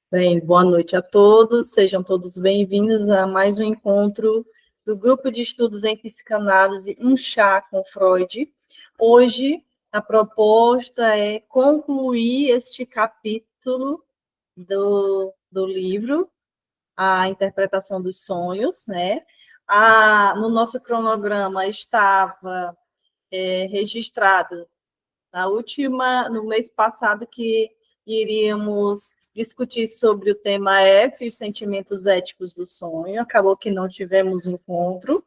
Bem, boa noite a todos, sejam todos bem-vindos a mais um encontro do Grupo de Estudos em Psicanálise, Um Chá com Freud. Hoje, a proposta é concluir este capítulo do livro, A Interpretação dos Sonhos, né? No nosso cronograma estava registrado no mês passado, que iríamos discutir sobre o tema F, os sentimentos éticos do sonho. Acabou que não tivemos encontro.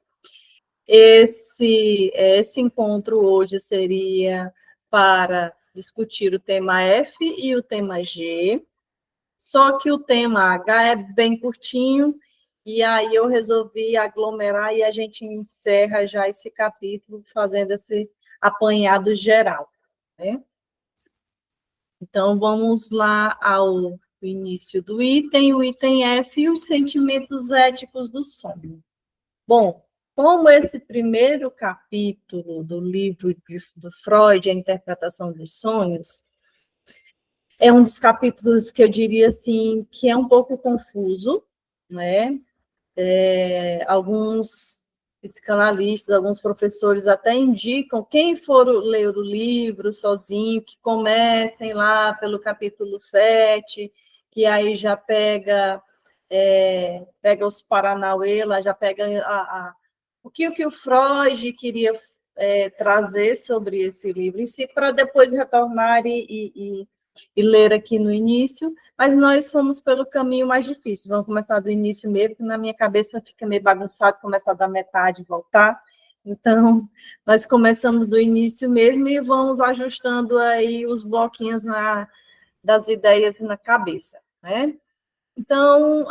Esse encontro hoje seria para discutir o tema F e o tema G, só que o tema H é bem curtinho, e aí eu resolvi aglomerar e a gente encerra já esse capítulo fazendo esse apanhado geral, né? Então, vamos lá ao início do item, o item F e os sentimentos éticos do sonho. Bom, como esse primeiro capítulo do livro do Freud, A Interpretação dos Sonhos, é um dos capítulos que eu diria assim, que é um pouco confuso, né? Alguns psicanalistas, alguns professores até indicam, quem for ler o livro sozinho, que comecem lá pelo capítulo 7, que aí já pega os Paranauê, lá já pega o que o Freud queria trazer sobre esse livro em si, para depois retornar e ler aqui no início, mas nós fomos pelo caminho mais difícil. Vamos começar do início mesmo, que na minha cabeça fica meio bagunçado, começar da metade e voltar. Então, nós começamos do início mesmo e vamos ajustando aí os bloquinhos das ideias na cabeça, né? Então,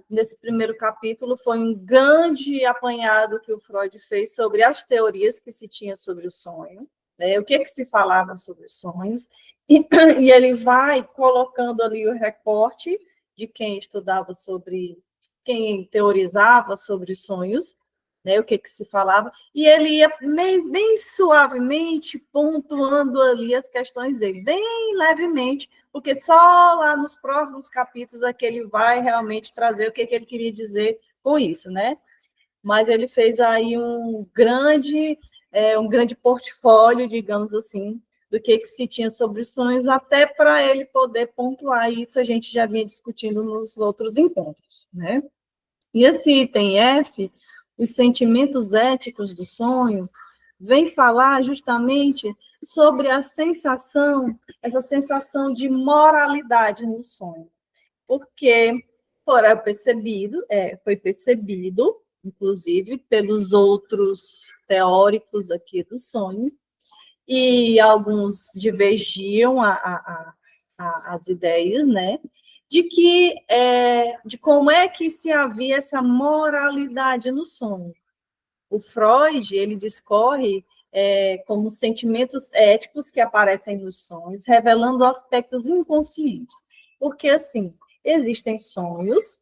nesse primeiro capítulo, foi um grande apanhado que o Freud fez sobre as teorias que se tinha sobre o sonho, né? O que se falava sobre os sonhos, e ele vai colocando ali o recorte de quem estudava quem teorizava sobre os sonhos, né? O que se falava, e ele ia bem suavemente pontuando ali as questões dele, bem levemente, porque só lá nos próximos capítulos é que ele vai realmente trazer o que ele queria dizer com isso, né? Mas ele fez aí um grande portfólio, digamos assim, do que se tinha sobre os sonhos, até para ele poder pontuar isso, a gente já vinha discutindo nos outros encontros, né? E esse item F, os sentimentos éticos do sonho, vem falar justamente sobre essa sensação de moralidade no sonho. Porque foi percebido, inclusive, pelos outros teóricos aqui do sonho, e alguns divergiam as ideias, né? De como é que se havia essa moralidade no sonho. O Freud, ele discorre como sentimentos éticos que aparecem nos sonhos, revelando aspectos inconscientes. Porque, assim, existem sonhos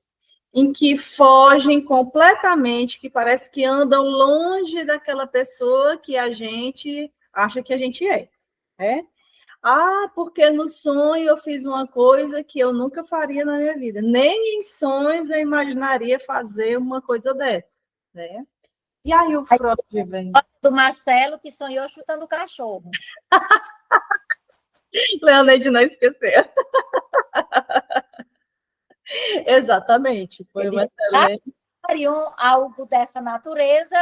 em que fogem completamente, que parece que andam longe daquela pessoa que a gente acha que a gente é, né? Porque no sonho eu fiz uma coisa que eu nunca faria na minha vida. Nem em sonhos eu imaginaria fazer uma coisa dessa, né? E aí o Freud vem... Do Marcelo, que sonhou chutando o cachorro. Leonete não esqueceu. Exatamente. Foi uma excelente... Algo dessa natureza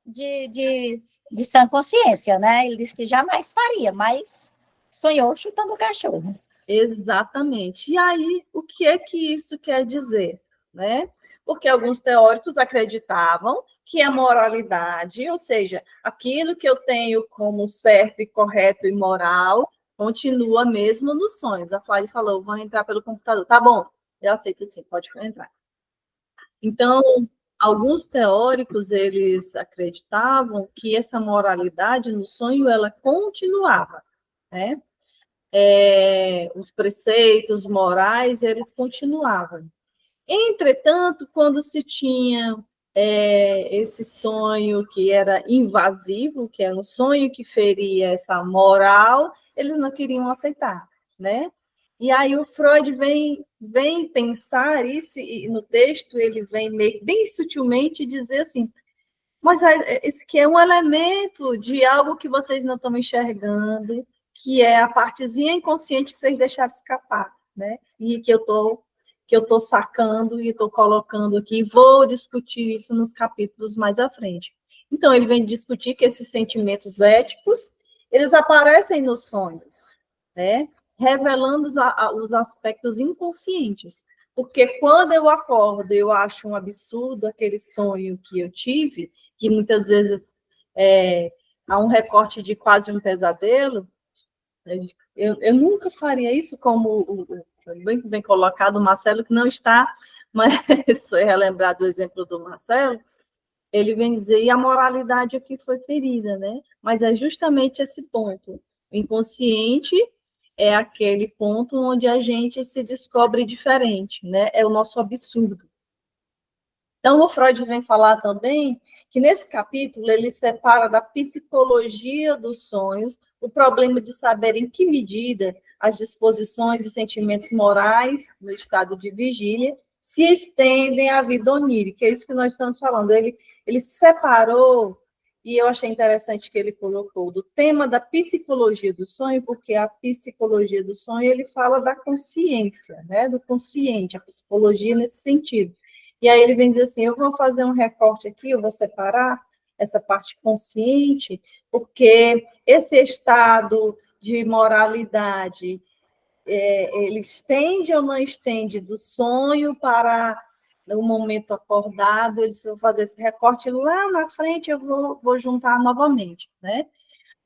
de sã consciência, né? Ele disse que jamais faria, mas sonhou chutando o cachorro. Exatamente. E aí, o que é que isso quer dizer, né? Porque alguns teóricos acreditavam que a moralidade, ou seja, aquilo que eu tenho como certo e correto e moral, continua mesmo nos sonhos. A Flávia falou, vão entrar pelo computador. Tá bom, eu aceito sim, pode entrar. Então, alguns teóricos, eles acreditavam que essa moralidade no sonho, ela continuava, né? Os preceitos morais, eles continuavam. Entretanto, quando se tinha esse sonho que era invasivo, que era um sonho que feria essa moral, eles não queriam aceitar. né? E aí o Freud vem pensar isso, e no texto ele vem bem sutilmente dizer assim, mas esse aqui é um elemento de algo que vocês não estão enxergando, que é a partezinha inconsciente que vocês deixaram escapar, né? E que eu estou sacando e estou colocando aqui, vou discutir isso nos capítulos mais à frente. Então, ele vem discutir que esses sentimentos éticos, eles aparecem nos sonhos, né? Revelando os aspectos inconscientes. Porque quando eu acordo, eu acho um absurdo aquele sonho que eu tive, que muitas vezes há um recorte de quase um pesadelo. Eu nunca faria isso, como bem colocado o Marcelo, que não está, mas só relembrar do exemplo do Marcelo, ele vem dizer, e a moralidade aqui foi ferida, né? Mas é justamente esse ponto. O inconsciente é aquele ponto onde a gente se descobre diferente, né? É o nosso absurdo. Então, o Freud vem falar também que nesse capítulo ele separa da psicologia dos sonhos o problema de saber em que medida as disposições e sentimentos morais no estado de vigília se estendem à vida onírica, é isso que nós estamos falando. Ele separou, e eu achei interessante que ele colocou, do tema da psicologia do sonho, porque a psicologia do sonho ele fala da consciência, né, do consciente, a psicologia nesse sentido. E aí ele vem dizer assim, eu vou fazer um recorte aqui, eu vou separar essa parte consciente, porque esse estado de moralidade, ele estende ou não estende do sonho para o momento acordado, eles vão fazer esse recorte, lá na frente eu vou juntar novamente, né?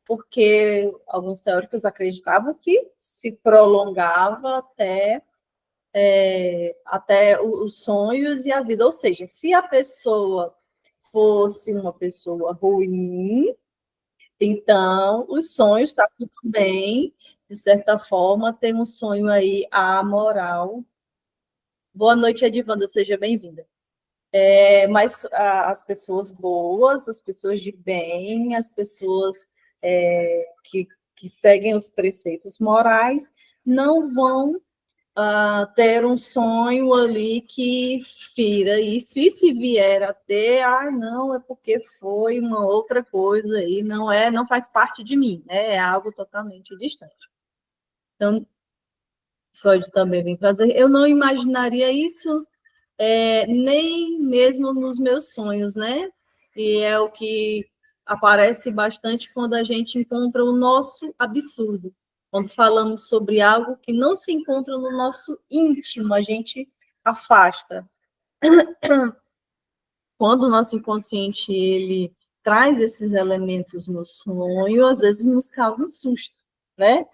Porque alguns teóricos acreditavam que se prolongava até os sonhos e a vida. Ou seja, se a pessoa fosse uma pessoa ruim, então os sonhos está tudo bem, de certa forma, tem um sonho aí amoral. Boa noite, Edivanda, seja bem-vinda. Mas as pessoas boas, as pessoas de bem, as pessoas que seguem os preceitos morais, não vão ter um sonho ali que fira isso, e se vier a ter, não, é porque foi uma outra coisa aí, não faz parte de mim, né? É algo totalmente distante. Então, Freud também vem trazer, eu não imaginaria isso nem mesmo nos meus sonhos, né? E é o que aparece bastante quando a gente encontra o nosso absurdo. Quando falamos sobre algo que não se encontra no nosso íntimo, a gente afasta. Quando o nosso inconsciente ele traz esses elementos no sonho, às vezes nos causa susto, né?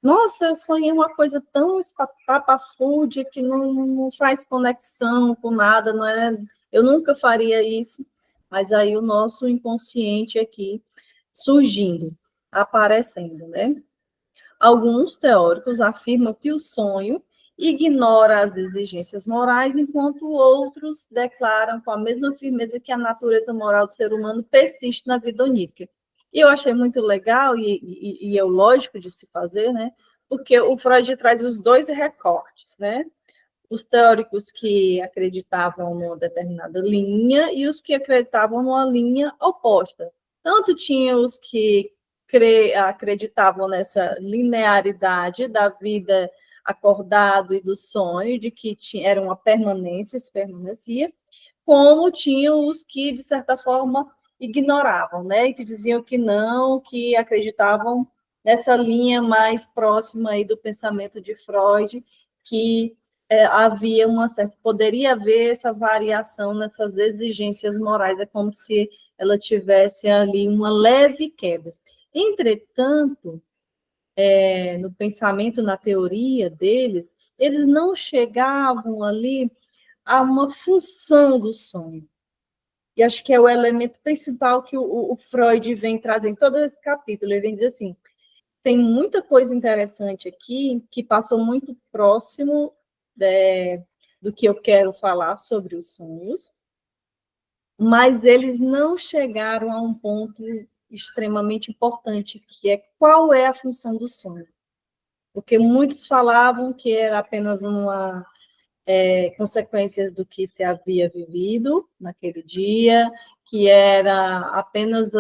Nossa, eu sonhei uma coisa tão espatapafúrdia que não faz conexão com nada, não é? Eu nunca faria isso, mas aí o nosso inconsciente aqui surgindo, aparecendo, né? Alguns teóricos afirmam que o sonho ignora as exigências morais, enquanto outros declaram com a mesma firmeza que a natureza moral do ser humano persiste na vida onírica. E eu achei muito legal, e é o lógico de se fazer, né? Porque o Freud traz os dois recortes, né? Os teóricos que acreditavam numa determinada linha e os que acreditavam numa linha oposta. Tanto tinha os que acreditavam nessa linearidade da vida acordado e do sonho, de que era uma permanência, se permanecia, como tinham os que, de certa forma, ignoravam, né? E que diziam que não, que acreditavam nessa linha mais próxima aí do pensamento de Freud, que havia poderia haver essa variação nessas exigências morais, é como se ela tivesse ali uma leve queda. Entretanto, no pensamento, na teoria deles, eles não chegavam ali a uma função do sonho. E acho que é o elemento principal que o Freud vem trazer em todo esse capítulo. Ele vem dizer assim, tem muita coisa interessante aqui que passou muito próximo do que eu quero falar sobre os sonhos, mas eles não chegaram a um ponto extremamente importante, que é qual é a função do sonho. porque muitos falavam que era apenas uma consequência do que se havia vivido naquele dia, que era apenas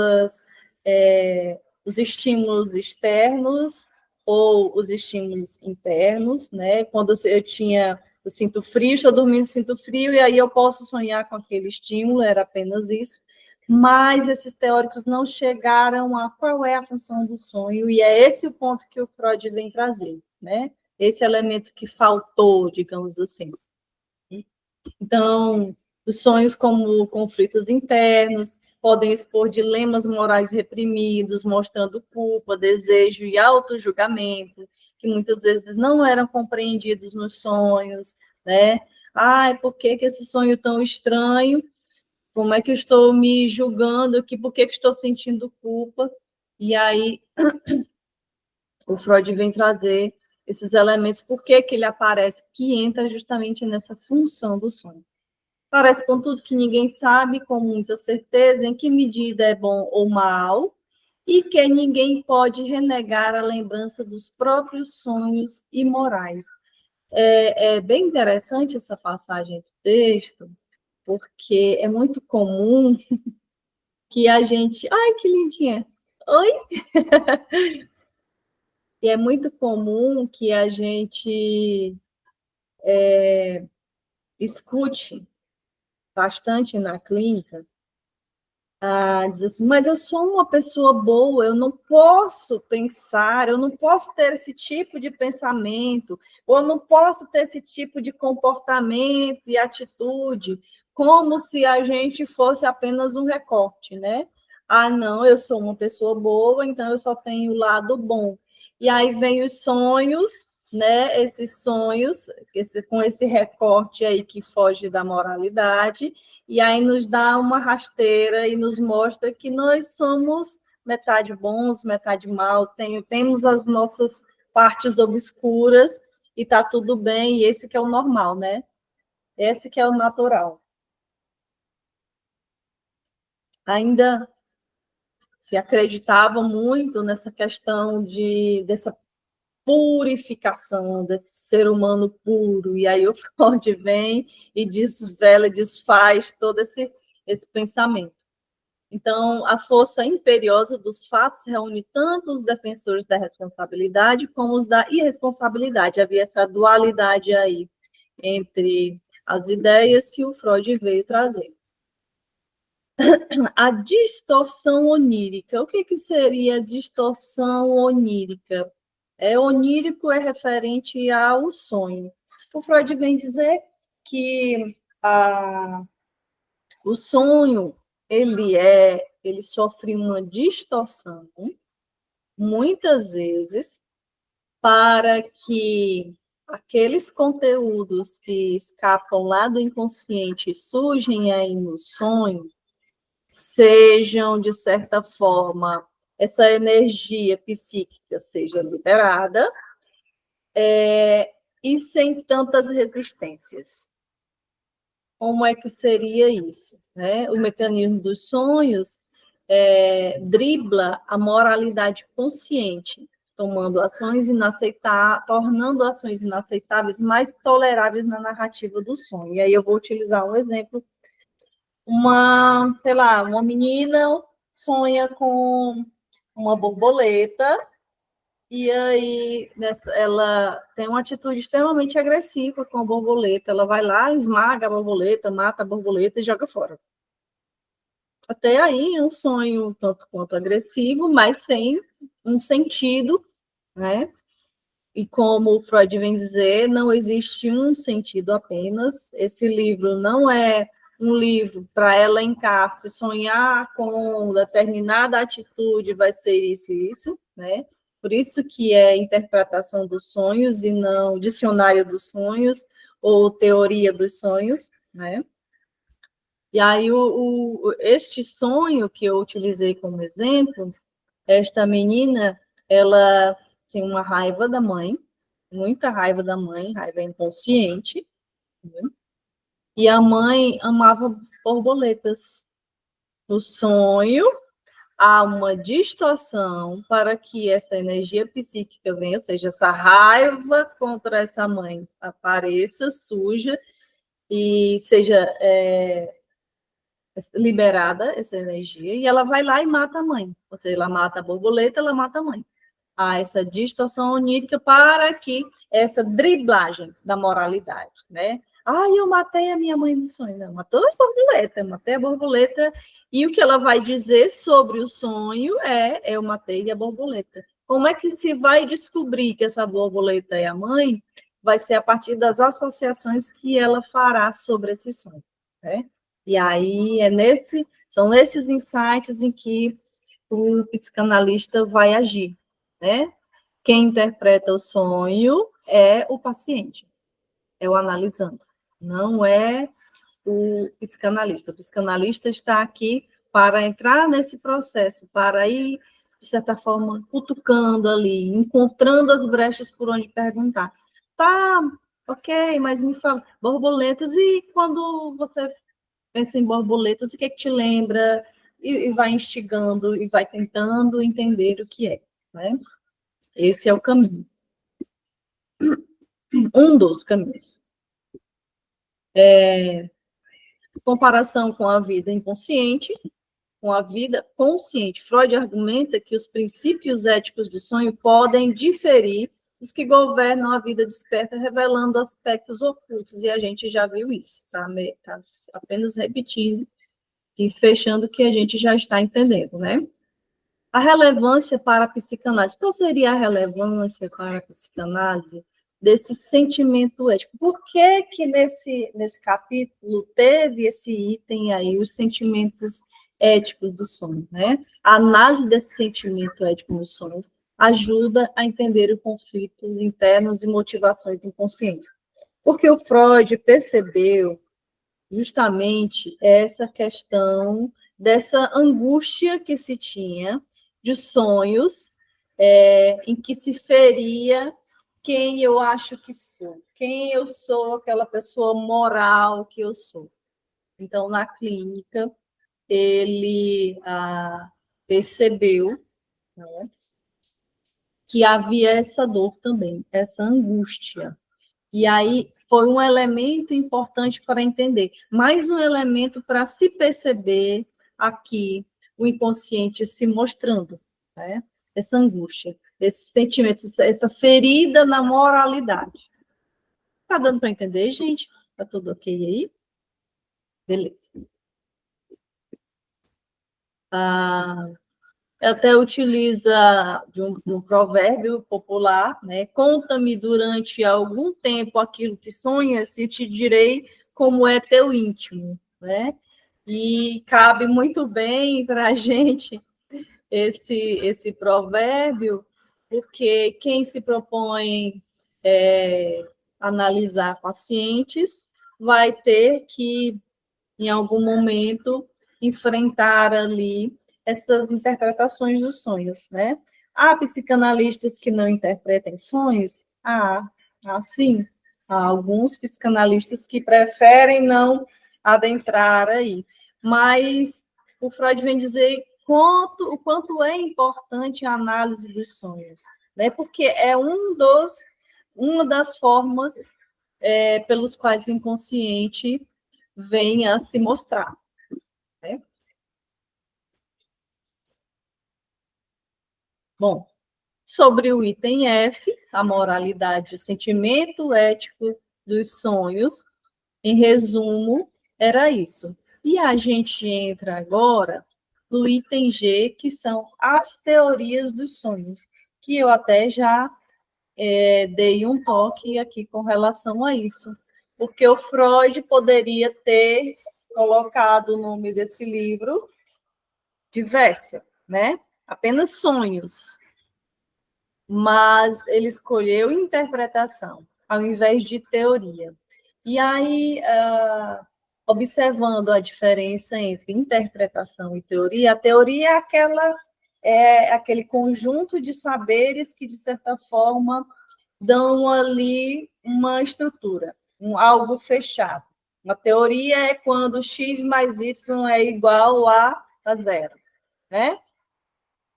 os estímulos externos ou os estímulos internos, né? Quando eu sinto frio, estou dormindo, sinto frio, e aí eu posso sonhar com aquele estímulo, era apenas isso. Mas esses teóricos não chegaram a qual é a função do sonho, e é esse o ponto que o Freud vem trazer, né? Esse elemento que faltou, digamos assim. Então, os sonhos como conflitos internos podem expor dilemas morais reprimidos, mostrando culpa, desejo e auto-julgamento, que muitas vezes não eram compreendidos nos sonhos, né? Ai, por que esse sonho tão estranho? Como é que eu estou me julgando aqui? Por que estou sentindo culpa? E aí, o Freud vem trazer esses elementos, por que ele aparece, que entra justamente nessa função do sonho. Parece com tudo que ninguém sabe, com muita certeza, em que medida é bom ou mal, e que ninguém pode renegar a lembrança dos próprios sonhos imorais. É bem interessante essa passagem do texto, porque é muito comum que a gente... Ai, que lindinha! Oi? E é muito comum que a gente escute bastante na clínica, diz assim, mas eu sou uma pessoa boa, eu não posso pensar, eu não posso ter esse tipo de pensamento, ou eu não posso ter esse tipo de comportamento e atitude, como se a gente fosse apenas um recorte, né? Ah, não, eu sou uma pessoa boa, então eu só tenho o lado bom. E aí vem os sonhos, né? Esses sonhos, com esse recorte aí que foge da moralidade, e aí nos dá uma rasteira e nos mostra que nós somos metade bons, metade maus, temos as nossas partes obscuras e está tudo bem, e esse que é o normal, né? Esse que é o natural. Ainda se acreditava muito nessa questão dessa purificação desse ser humano puro, e aí o Freud vem e desvela, desfaz todo esse pensamento. Então, a força imperiosa dos fatos reúne tanto os defensores da responsabilidade como os da irresponsabilidade. Havia essa dualidade aí entre as ideias que o Freud veio trazer. A distorção onírica. O que seria distorção onírica? Onírico é referente ao sonho. O Freud vem dizer que o sonho ele sofre uma distorção, muitas vezes, para que aqueles conteúdos que escapam lá do inconsciente e surgem aí no sonho sejam, de certa forma, essa energia psíquica seja liberada e sem tantas resistências. Como é que seria isso? Né? O mecanismo dos sonhos dribla a moralidade consciente, tomando ações inaceitáveis, tornando ações inaceitáveis mais toleráveis na narrativa do sonho. E aí eu vou utilizar um exemplo. Uma menina sonha com uma borboleta, e aí ela tem uma atitude extremamente agressiva com a borboleta. Ela vai lá, esmaga a borboleta, mata a borboleta e joga fora. Até aí é um sonho tanto quanto agressivo, mas sem um sentido, né? E como o Freud vem dizer, não existe um sentido apenas. Esse livro não é um livro para elencar, se sonhar com determinada atitude vai ser isso e isso, né? Por isso que é interpretação dos sonhos e não dicionário dos sonhos ou teoria dos sonhos, né? E aí este sonho que eu utilizei como exemplo, esta menina, ela tem uma raiva da mãe, muita raiva da mãe, raiva inconsciente, né? E a mãe amava borboletas. No sonho, há uma distorção para que essa energia psíquica venha, ou seja, essa raiva contra essa mãe apareça, suja, e seja liberada essa energia, e ela vai lá e mata a mãe. Ou seja, ela mata a borboleta, ela mata a mãe. Há essa distorção onírica para que essa driblagem da moralidade, né? Eu matei a minha mãe no sonho. Não, matou a borboleta, matei a borboleta. E o que ela vai dizer sobre o sonho eu matei a borboleta. Como é que se vai descobrir que essa borboleta é a mãe? Vai ser a partir das associações que ela fará sobre esse sonho, né? E aí são nesses insights em que o psicanalista vai agir, né? Quem interpreta o sonho é o paciente, é o analisando, não é o psicanalista. O psicanalista está aqui para entrar nesse processo, para ir, de certa forma, cutucando ali, encontrando as brechas por onde perguntar. Tá, ok, mas me fala, borboletas, e quando você pensa em borboletas, o que é que te lembra? E vai instigando, e vai tentando entender o que é, né? Esse é o caminho. Um dos caminhos. Comparação com a vida inconsciente, com a vida consciente. Freud argumenta que os princípios éticos do sonho podem diferir dos que governam a vida desperta, revelando aspectos ocultos, e a gente já viu isso, tá apenas repetindo e fechando o que a gente já está entendendo, né? A relevância para a psicanálise. Qual seria a relevância para a psicanálise desse sentimento ético? Por que nesse capítulo teve esse item aí, os sentimentos éticos do sonho, né? A análise desse sentimento ético nos sonhos ajuda a entender os conflitos internos e motivações inconscientes. Porque o Freud percebeu justamente essa questão dessa angústia que se tinha de sonhos em que se feria quem eu acho que sou, quem eu sou, aquela pessoa moral que eu sou. Então, na clínica, ele percebeu, né, que havia essa dor também, essa angústia. E aí foi um elemento importante para entender, mais um elemento para se perceber aqui o inconsciente se mostrando, né? Essa angústia, esse sentimento, essa ferida na moralidade. Tá dando para entender, gente? Tá tudo ok aí? Beleza. Até utiliza de um provérbio popular, né? Conta-me durante algum tempo aquilo que sonhas e te direi como é teu íntimo, né? E cabe muito bem para a gente esse provérbio, porque quem se propõe analisar pacientes vai ter que, em algum momento, enfrentar ali essas interpretações dos sonhos, né? Há psicanalistas que não interpretem sonhos? Sim. Há alguns psicanalistas que preferem não adentrar aí. Mas o Freud vem dizer o quanto é importante a análise dos sonhos, né? Porque é uma das formas pelos quais o inconsciente vem a se mostrar, né? Bom, sobre o item F, a moralidade, o sentimento ético dos sonhos, em resumo, era isso. E a gente entra agora no item G, que são as teorias dos sonhos, que eu até já dei um toque aqui com relação a isso, porque o Freud poderia ter colocado o nome desse livro diversa, né? Apenas sonhos. Mas ele escolheu interpretação, ao invés de teoria. E aí, observando a diferença entre interpretação e teoria, a teoria é aquele conjunto de saberes que, de certa forma, dão ali uma estrutura, algo fechado. Uma teoria é quando x mais y é igual a zero, né?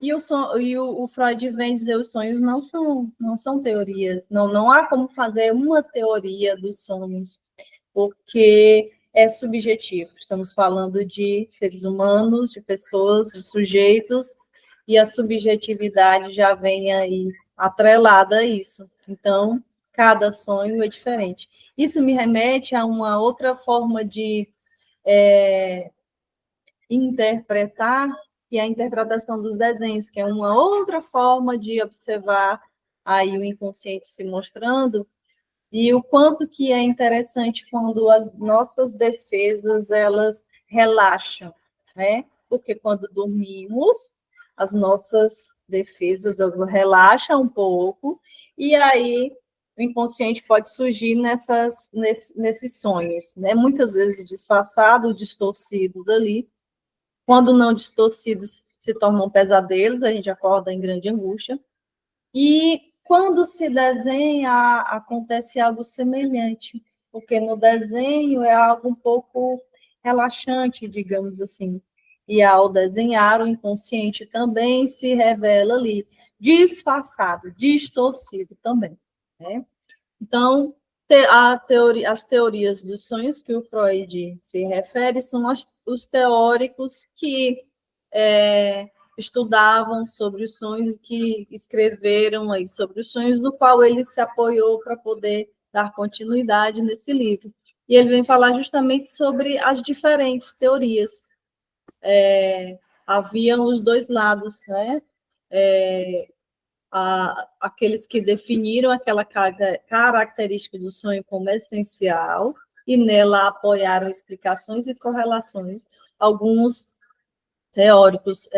E o Freud vem dizer os sonhos não são teorias, não há como fazer uma teoria dos sonhos, porque é subjetivo. Estamos falando de seres humanos, de pessoas, de sujeitos, e a subjetividade já vem aí atrelada a isso. Então, cada sonho é diferente. Isso me remete a uma outra forma de interpretar, que é a interpretação dos desenhos, que é uma outra forma de observar aí o inconsciente se mostrando, e o quanto que é interessante quando as nossas defesas, elas relaxam, né? Porque quando dormimos, as nossas defesas, elas relaxam um pouco, e aí o inconsciente pode surgir nesses sonhos, né? Muitas vezes disfarçados, distorcidos ali. Quando não distorcidos, se tornam pesadelos, a gente acorda em grande angústia. E quando se desenha, acontece algo semelhante, porque no desenho é algo um pouco relaxante, digamos assim. E ao desenhar, o inconsciente também se revela ali, disfarçado, distorcido também, né? Então, as teorias dos sonhos que o Freud se refere são os teóricos que estudavam sobre os sonhos, que escreveram aí sobre os sonhos, do qual ele se apoiou para poder dar continuidade nesse livro. E ele vem falar justamente sobre as diferentes teorias. Haviam os dois lados, né? Aqueles que definiram aquela característica do sonho como essencial e nela apoiaram explicações e correlações. Alguns teóricos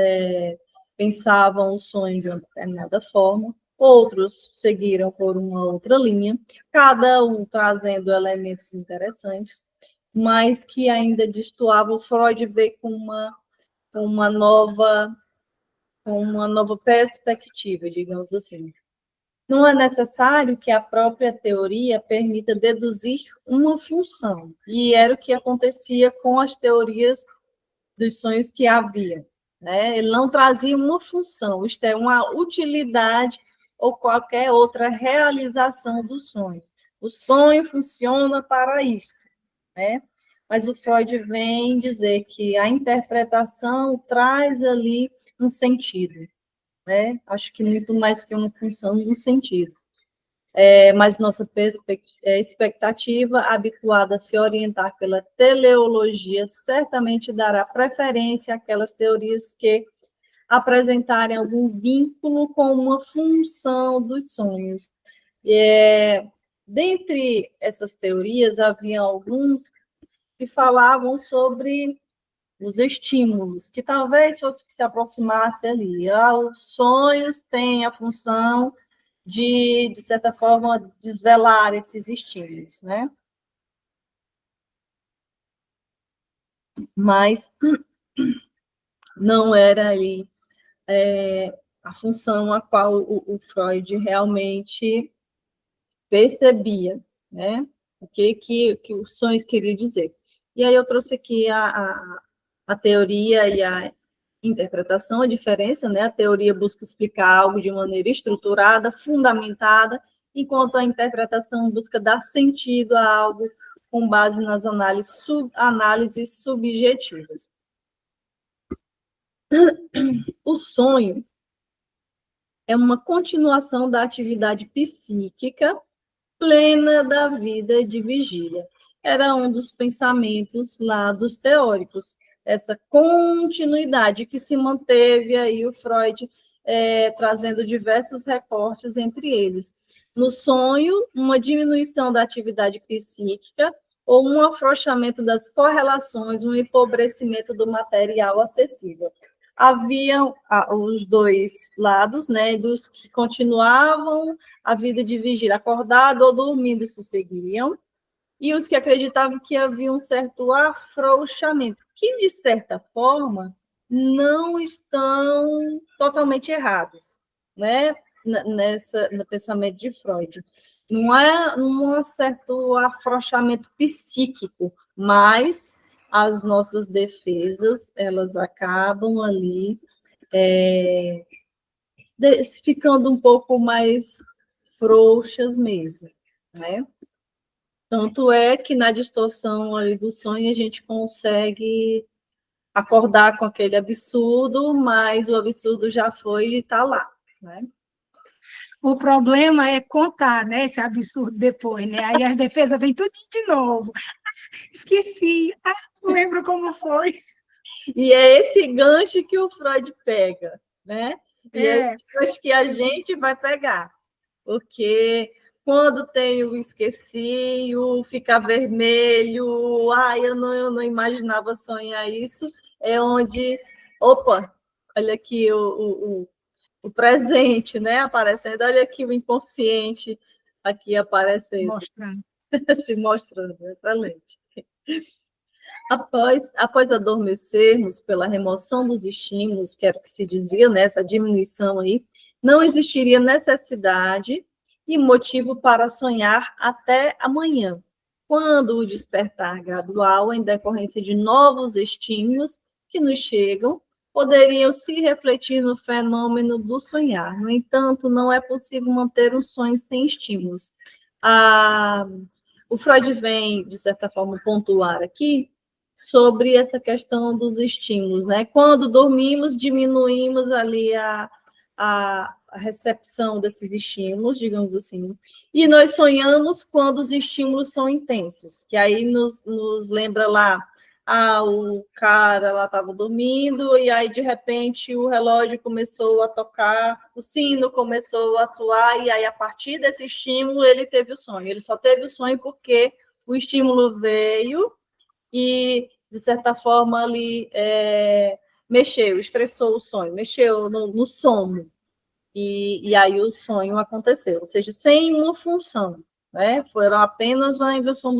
pensavam o sonho de uma determinada forma, outros seguiram por uma outra linha, cada um trazendo elementos interessantes, mas que ainda destoavam. Freud veio com uma nova perspectiva, digamos assim. Não é necessário que a própria teoria permita deduzir uma função, e era o que acontecia com as teorias dos sonhos que havia, né? Ele não trazia uma função, isto é, uma utilidade ou qualquer outra realização do sonho. O sonho funciona para isso, né? Mas o Freud vem dizer que a interpretação traz ali um sentido, né? Acho que muito mais que uma função, um sentido. Mas nossa expectativa, habituada a se orientar pela teleologia, certamente dará preferência àquelas teorias que apresentarem algum vínculo com uma função dos sonhos. Dentre essas teorias, havia alguns que falavam sobre os estímulos, que talvez fosse que se aproximasse ali. Os sonhos têm a função de certa forma, desvelar esses estímulos, né? Mas não era ali a função a qual o Freud realmente percebia, né? O que o sonho queria dizer. E aí eu trouxe aqui a teoria e a interpretação, a diferença, né? A teoria busca explicar algo de maneira estruturada, fundamentada, enquanto a interpretação busca dar sentido a algo com base nas análises subjetivas. O sonho é uma continuação da atividade psíquica plena da vida de vigília. Era um dos pensamentos lá dos teóricos, essa continuidade que se manteve aí o Freud trazendo diversos recortes entre eles. No sonho, uma diminuição da atividade psíquica ou um afrouxamento das correlações, um empobrecimento do material acessível. Haviam os dois lados, né, dos que continuavam a vida de vigília, acordado ou dormindo se seguiam, e os que acreditavam que havia um certo afrouxamento, que, de certa forma, não estão totalmente errados, né, no pensamento de Freud. Não é um certo afrouxamento psíquico, mas as nossas defesas, elas acabam ali ficando um pouco mais frouxas mesmo, né? Tanto é que na distorção ali do sonho a gente consegue acordar com aquele absurdo, mas o absurdo já foi e está lá, né? O problema é contar, né, esse absurdo depois, né? Aí as defesas vêm tudo de novo. Esqueci, não lembro como foi. E é esse gancho que o Freud pega, né? E é esse gancho que a gente vai pegar, porque quando tem o esqueci, o ficar vermelho, eu não imaginava sonhar isso, é onde, opa, olha aqui o presente, né, aparecendo, olha aqui o inconsciente aqui aparecendo. Mostrando. Se mostrando, excelente. Após adormecermos pela remoção dos estímulos, que era o que se dizia, né, essa diminuição aí, não existiria necessidade e motivo para sonhar até amanhã, quando o despertar gradual, em decorrência de novos estímulos que nos chegam, poderiam se refletir no fenômeno do sonhar. No entanto, não é possível manter um sonho sem estímulos. O Freud vem, de certa forma, pontuar aqui sobre essa questão dos estímulos, né? Quando dormimos, diminuímos ali a recepção desses estímulos, digamos assim, e nós sonhamos quando os estímulos são intensos, que aí nos lembra lá, o cara lá estava dormindo, e aí, de repente, o relógio começou a tocar, o sino começou a soar, e aí, a partir desse estímulo, ele teve o sonho. Ele só teve o sonho porque o estímulo veio e, de certa forma, ali mexeu, estressou o sonho, mexeu no sono, e aí o sonho aconteceu, ou seja, sem uma função, né? Foram apenas a invenção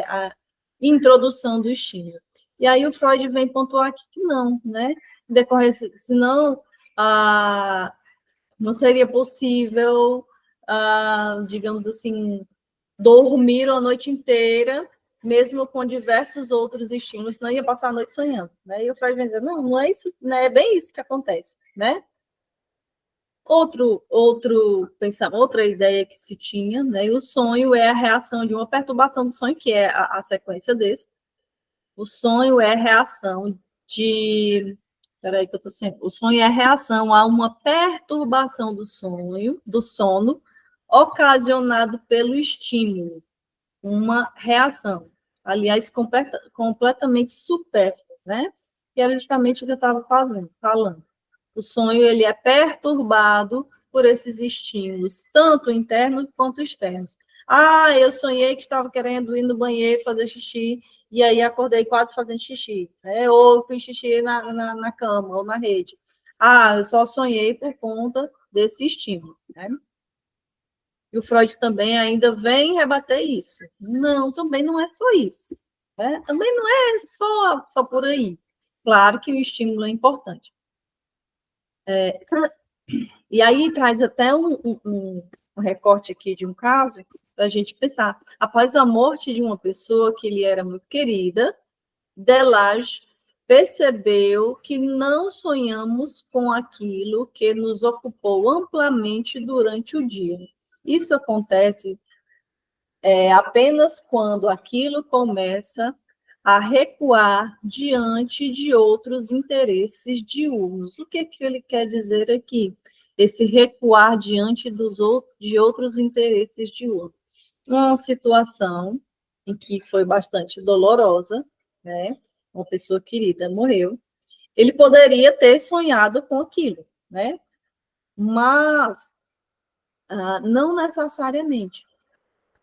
a introdução do estímulo. E aí o Freud vem pontuar aqui que não, né? Em decorrência, senão não seria possível, digamos assim, dormir a noite inteira, mesmo com diversos outros estímulos, não ia passar a noite sonhando, né? E o Freud vai dizer, não é isso, não é bem isso que acontece, né? Outra ideia que se tinha, né? E o sonho é a reação de uma perturbação do sonho, que é a sequência desse. O sonho é a reação de... Peraí que eu tô sem... O sonho é a reação a uma perturbação do sono, ocasionado pelo estímulo, uma reação, aliás, completamente supérflua, né? Que era justamente o que eu estava falando. O sonho ele é perturbado por esses estímulos, tanto internos quanto externos. Eu sonhei que estava querendo ir no banheiro fazer xixi, e aí acordei quase fazendo xixi, né? Ou fiz xixi na cama ou na rede. Eu só sonhei por conta desse estímulo, né? E o Freud também ainda vem rebater isso. Não, também não é só isso, né? Também não é só por aí. Claro que o estímulo é importante. E aí traz até um recorte aqui de um caso para a gente pensar. Após a morte de uma pessoa que lhe era muito querida, Delage percebeu que não sonhamos com aquilo que nos ocupou amplamente durante o dia. Isso acontece apenas quando aquilo começa a recuar diante de outros interesses diurnos. O que ele quer dizer aqui? Esse recuar diante de outros interesses diurnos. Uma situação em que foi bastante dolorosa, né? Uma pessoa querida morreu. Ele poderia ter sonhado com aquilo, né? Mas não necessariamente.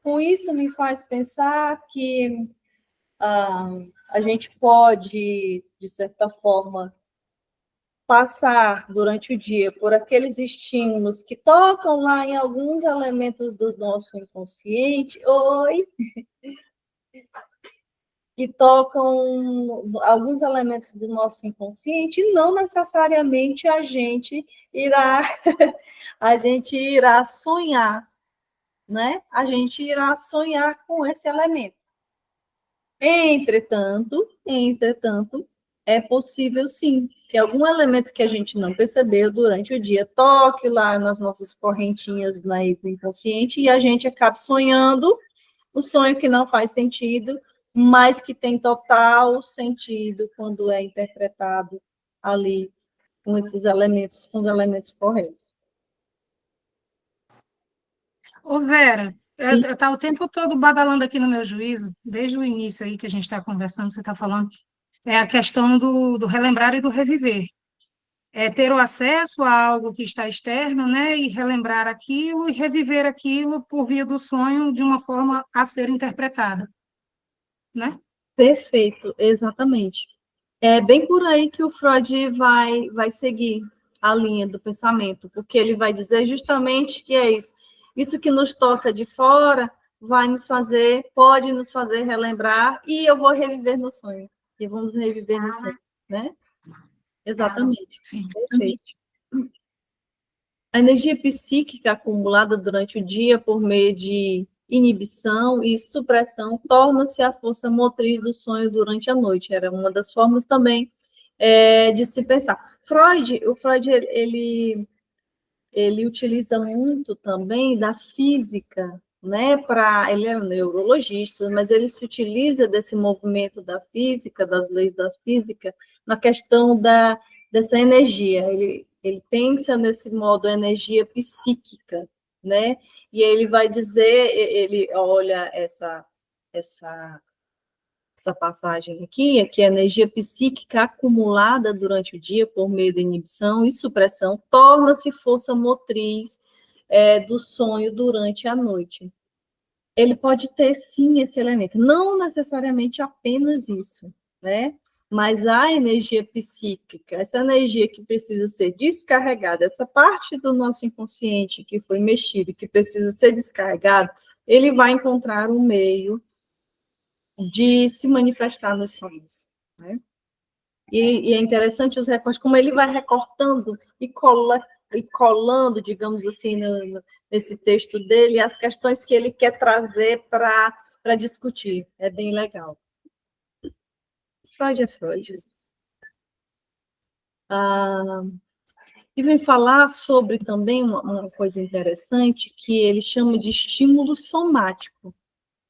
Com isso, me faz pensar que a gente pode, de certa forma, passar durante o dia por aqueles estímulos que tocam lá em alguns elementos do nosso inconsciente, que tocam alguns elementos do nosso inconsciente, e não necessariamente a gente irá sonhar, né? A gente irá sonhar com esse elemento. Entretanto, é possível sim que algum elemento que a gente não percebeu durante o dia toque lá nas nossas correntinhas do inconsciente e a gente acaba sonhando o sonho que não faz sentido, mas que tem total sentido quando é interpretado ali com esses elementos, com os elementos corretos. Ô, Vera, Sim. tá o tempo todo badalando aqui no meu juízo, desde o início aí que a gente está conversando, você está falando, é a questão do relembrar e do reviver. É ter o acesso a algo que está externo, né, e relembrar aquilo e reviver aquilo por via do sonho de uma forma a ser interpretada, né? Perfeito, exatamente. É bem por aí que o Freud vai seguir a linha do pensamento, porque ele vai dizer justamente que é isso. Isso que nos toca de fora vai nos fazer, pode nos fazer relembrar, e eu vou reviver no sonho. E vamos reviver no sonho, né? Exatamente. Sim. Perfeito. A energia psíquica acumulada durante o dia por meio de inibição e supressão torna-se a força motriz do sonho durante a noite. Era uma das formas também de se pensar. O Freud, ele utiliza muito também da física, né? Ele é um neurologista, mas ele se utiliza desse movimento da física, das leis da física, na questão dessa energia. Ele pensa nesse modo energia psíquica, né? E ele vai dizer, ele olha essa passagem aqui, que a energia psíquica acumulada durante o dia por meio da inibição e supressão torna-se força motriz do sonho durante a noite. Ele pode ter, sim, esse elemento, não necessariamente apenas isso, né? Mas a energia psíquica, essa energia que precisa ser descarregada, essa parte do nosso inconsciente que foi mexido, que precisa ser descarregada, ele vai encontrar um meio de se manifestar nos sonhos, né? E é interessante os recortes, como ele vai recortando e colando, digamos assim, nesse texto dele, as questões que ele quer trazer para discutir. É bem legal. Freud é Freud. E vem falar sobre também uma coisa interessante, que ele chama de estímulo somático,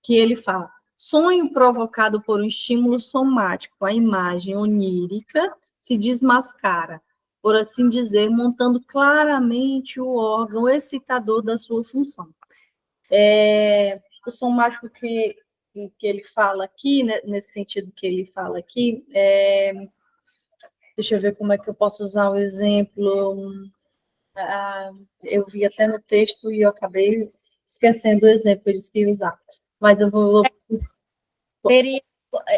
que ele fala: sonho provocado por um estímulo somático, a imagem onírica se desmascara, por assim dizer, montando claramente o órgão excitador da sua função. O somático que ele fala aqui, né, nesse sentido que ele fala aqui, deixa eu ver como é que eu posso usar o exemplo. Eu vi até no texto e eu acabei esquecendo o exemplo que eu disse que ia usar. Mas eu vou...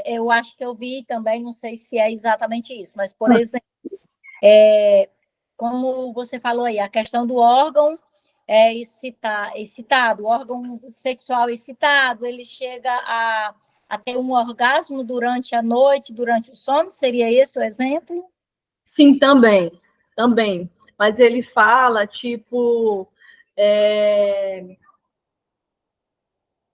Eu acho que eu vi também, não sei se é exatamente isso, mas, por exemplo, como você falou aí, a questão do órgão excitado, o órgão sexual excitado, ele chega a ter um orgasmo durante a noite, durante o sono, seria esse o exemplo? Sim, também. Mas ele fala, tipo...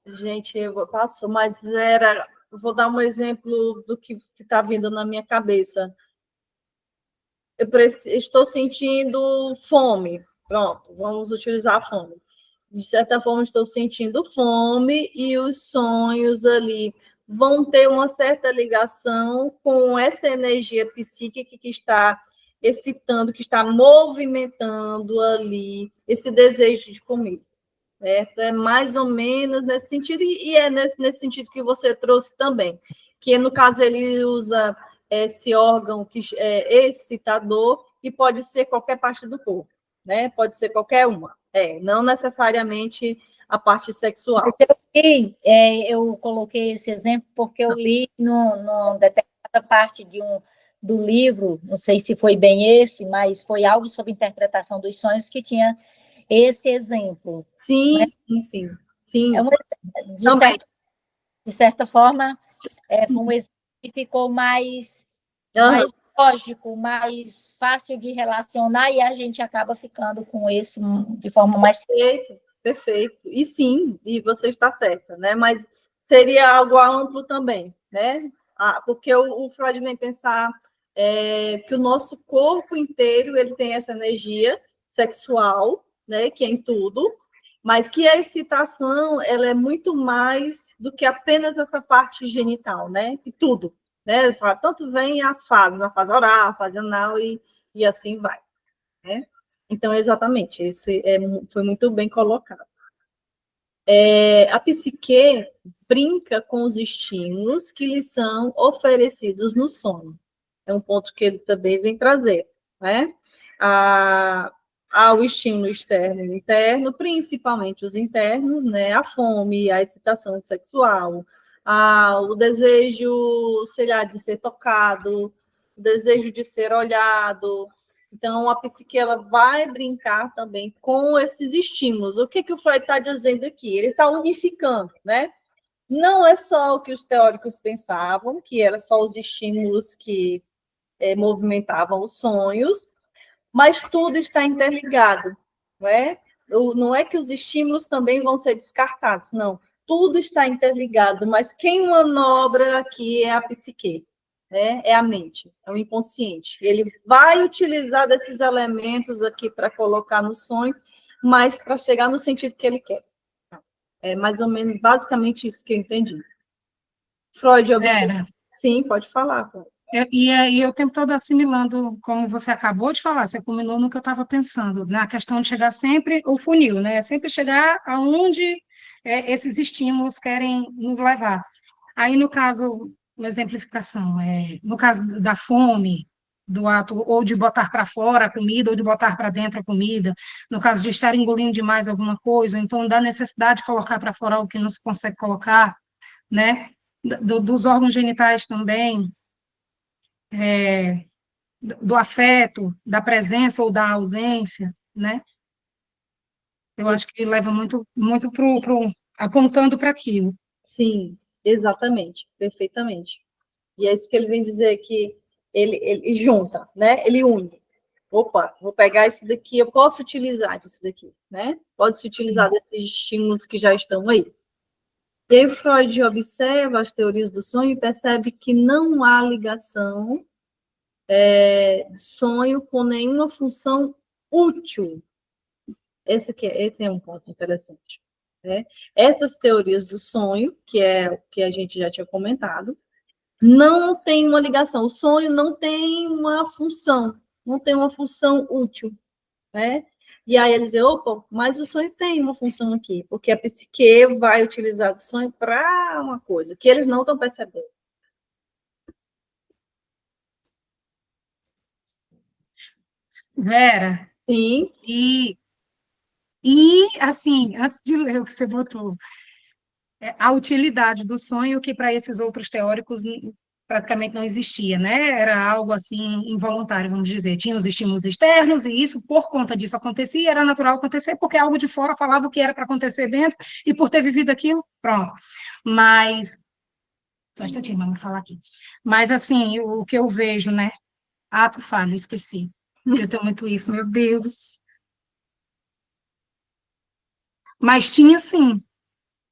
Gente, eu passo, mas era... Vou dar um exemplo do que está vindo na minha cabeça. Estou sentindo fome. Pronto, vamos utilizar a fome. De certa forma, estou sentindo fome e os sonhos ali vão ter uma certa ligação com essa energia psíquica que está excitando, que está movimentando ali esse desejo de comer. Certo? É mais ou menos nesse sentido, e é nesse sentido que você trouxe também, que no caso ele usa esse órgão que é excitador e pode ser qualquer parte do corpo, né? Pode ser qualquer uma, não necessariamente a parte sexual. Eu coloquei esse exemplo porque eu li numa determinada parte do livro, não sei se foi bem esse, mas foi algo sobre interpretação dos sonhos que tinha esse exemplo. Sim, né? sim. De certa forma, foi um exemplo que ficou mais lógico, mais fácil de relacionar, e a gente acaba ficando com isso de forma mais... Perfeito. E sim, e você está certa, né? Mas seria algo amplo também, né? Porque o Freud vem pensar que o nosso corpo inteiro ele tem essa energia sexual, né, que é em tudo, mas que a excitação ela é muito mais do que apenas essa parte genital, né, que tudo, né, tanto vem as fases, a fase oral, a fase anal e assim vai, né? Então, exatamente, foi muito bem colocado. A psique brinca com os estímulos que lhe são oferecidos no sono. É um ponto que ele também vem trazer, né? Ao estímulo externo e interno, principalmente os internos, né? A fome, a excitação sexual, o desejo, sei lá, de ser tocado, o desejo de ser olhado. Então, a psique ela vai brincar também com esses estímulos. O que o Freud está dizendo aqui? Ele está unificando, né? Não é só o que os teóricos pensavam, que era só os estímulos que movimentavam os sonhos, mas tudo está interligado, não é? Não é que os estímulos também vão ser descartados, não. Tudo está interligado, mas quem manobra aqui é a psique, né? É a mente, é o inconsciente. Ele vai utilizar desses elementos aqui para colocar no sonho, mas para chegar no sentido que ele quer. É mais ou menos, basicamente, isso que eu entendi. Freud observa. Sim, pode falar, Freud. E aí, o tempo todo assimilando, como você acabou de falar, você culminou no que eu estava pensando, na questão de chegar sempre, o funil, né? Sempre chegar aonde esses estímulos querem nos levar. Aí, no caso, uma exemplificação, no caso da fome, do ato ou de botar para fora a comida, ou de botar para dentro a comida, no caso de estar engolindo demais alguma coisa, ou então da necessidade de colocar para fora o que não se consegue colocar, né? Dos órgãos genitais também, do afeto, da presença ou da ausência, né? Eu acho que leva muito, muito apontando para aquilo. Sim, exatamente, perfeitamente. E é isso que ele vem dizer, que ele junta, né? Ele une. Opa, vou pegar isso daqui, eu posso utilizar disso daqui, né? Pode-se utilizar desses estímulos que já estão aí. E aí Freud observa as teorias do sonho e percebe que não há ligação sonho com nenhuma função útil. Esse é um ponto interessante, né? Essas teorias do sonho, que é o que a gente já tinha comentado, não tem uma ligação. O sonho não tem uma função, não tem uma função útil, né? E aí ele diz, opa, mas o sonho tem uma função aqui, porque a psique vai utilizar o sonho para uma coisa que eles não estão percebendo. Vera, Sim. Assim, antes de ler o que você botou, a utilidade do sonho, que para esses outros teóricos praticamente não existia, né? Era algo assim involuntário, vamos dizer. Tinha os estímulos externos e isso, por conta disso, acontecia, era natural acontecer, porque algo de fora falava o que era para acontecer dentro, e por ter vivido aquilo, pronto. Mas, só um instantinho, vamos falar aqui. Mas, assim, o que eu vejo, né? Ato falho, esqueci. Eu tenho muito isso, meu Deus. Mas tinha, sim.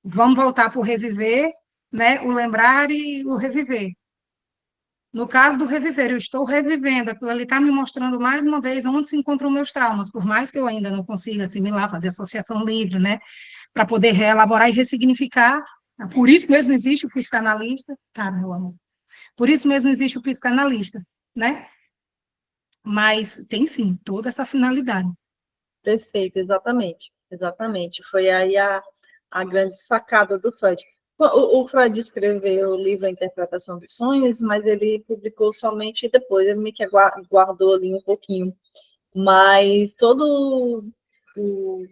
Vamos voltar para o reviver, né? O lembrar e o reviver. No caso do reviver, eu estou revivendo, aquilo ali está me mostrando mais uma vez onde se encontram meus traumas, por mais que eu ainda não consiga assimilar, fazer associação livre, né, para poder reelaborar e ressignificar. Por isso mesmo existe o psicanalista, tá, meu amor? Por isso mesmo existe o psicanalista, né? Mas tem sim toda essa finalidade. Perfeito, exatamente. Exatamente. Foi aí a grande sacada do Freud. O Freud escreveu o livro A Interpretação dos Sonhos, mas ele publicou somente depois, ele meio que guardou ali um pouquinho. Mas todo o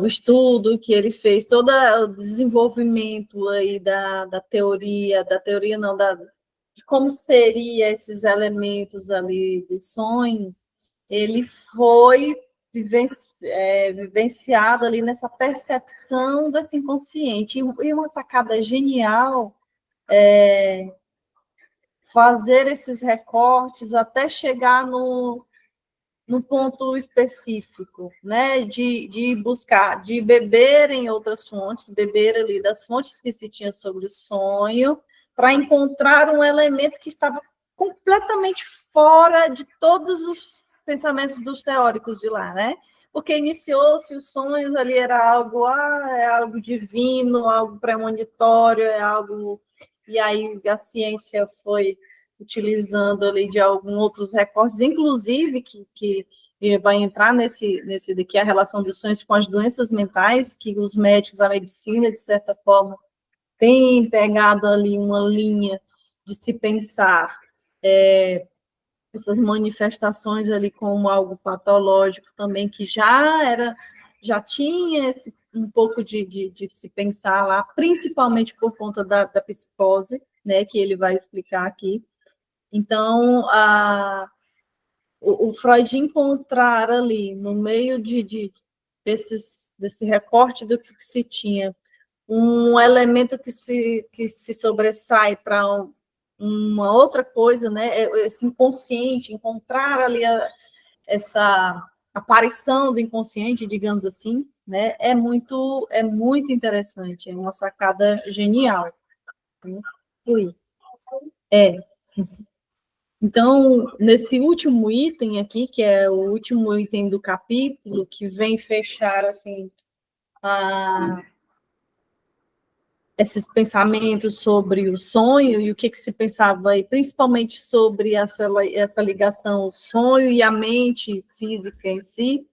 estudo que ele fez, todo o desenvolvimento aí da teoria não, de como seriam esses elementos ali do sonho, ele foi vivenciado ali nessa percepção desse inconsciente. E uma sacada genial fazer esses recortes até chegar no ponto específico, né? De buscar, de beber em outras fontes, beber ali das fontes que se tinha sobre o sonho, para encontrar um elemento que estava completamente fora de todos os pensamentos dos teóricos de lá, né? Porque iniciou-se os sonhos ali, era algo, é algo divino, algo premonitório, é algo... E aí a ciência foi utilizando ali de alguns outros recortes, inclusive que vai entrar nesse daqui, a relação dos sonhos com as doenças mentais, que os médicos, a medicina, de certa forma, tem pegado ali uma linha de se pensar essas manifestações ali como algo patológico também, que já tinha um pouco de se pensar lá, principalmente por conta da psicose, né, que ele vai explicar aqui. Então, o Freud encontrar ali, no meio desse recorte do que se tinha, um elemento que se sobressai para uma outra coisa, né? Esse inconsciente, encontrar ali essa aparição do inconsciente, digamos assim, né? É muito interessante, é uma sacada genial. Então, nesse último item aqui, que é o último item do capítulo, que vem fechar assim esses pensamentos sobre o sonho e o que se pensava, aí, principalmente sobre essa ligação sonho e a mente física em si,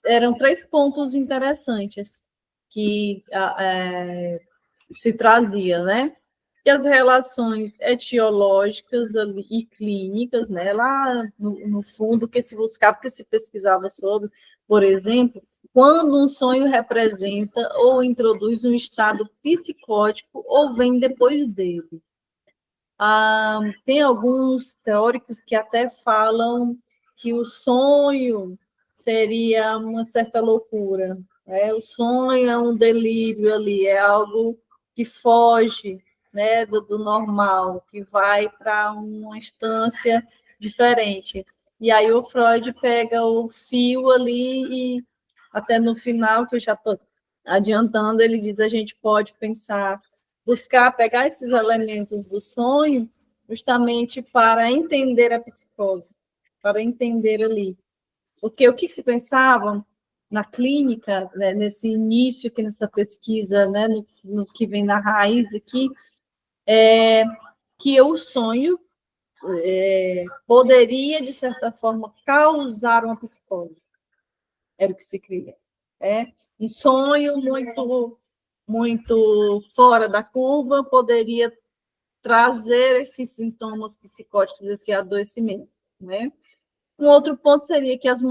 eram 3 pontos interessantes que se trazia, né? E as relações etiológicas e clínicas, né? Lá no fundo, que se buscava, que se pesquisava sobre, por exemplo, quando um sonho representa ou introduz um estado psicótico ou vem depois dele. Tem alguns teóricos que até falam que o sonho seria uma certa loucura, né? O sonho é um delírio ali, é algo que foge, né, do normal, que vai para uma instância diferente. E aí o Freud pega o fio ali e até no final, que eu já estou adiantando, ele diz a gente pode pensar, buscar pegar esses elementos do sonho justamente para entender a psicose, para entender ali. Porque o que se pensava na clínica, né, nesse início, aqui nessa pesquisa, né, no que vem na raiz aqui, é que o sonho poderia, de certa forma, causar uma psicose. Era o que se cria. Um sonho muito fora da curva poderia trazer esses sintomas psicóticos, esse adoecimento, né? Um outro ponto seria que as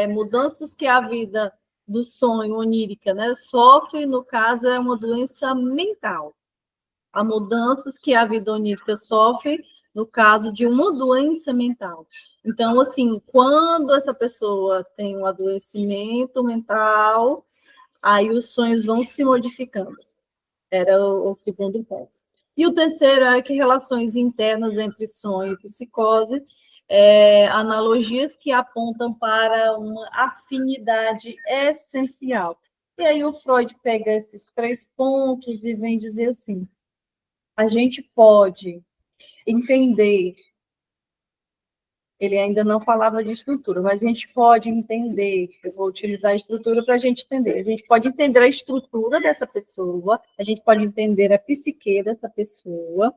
mudanças que a vida do sonho onírica, né, sofre, no caso, é uma doença mental. Há mudanças que a vida onírica sofre no caso de uma doença mental. Então, assim, quando essa pessoa tem um adoecimento mental, aí os sonhos vão se modificando. Era o segundo ponto. E o terceiro é que relações internas entre sonho e psicose, analogias que apontam para uma afinidade essencial. E aí o Freud pega esses 3 pontos e vem dizer assim, a gente pode entender, ele ainda não falava de estrutura, mas a gente pode entender, eu vou utilizar a estrutura para a gente entender, a gente pode entender a estrutura dessa pessoa, a gente pode entender a psique dessa pessoa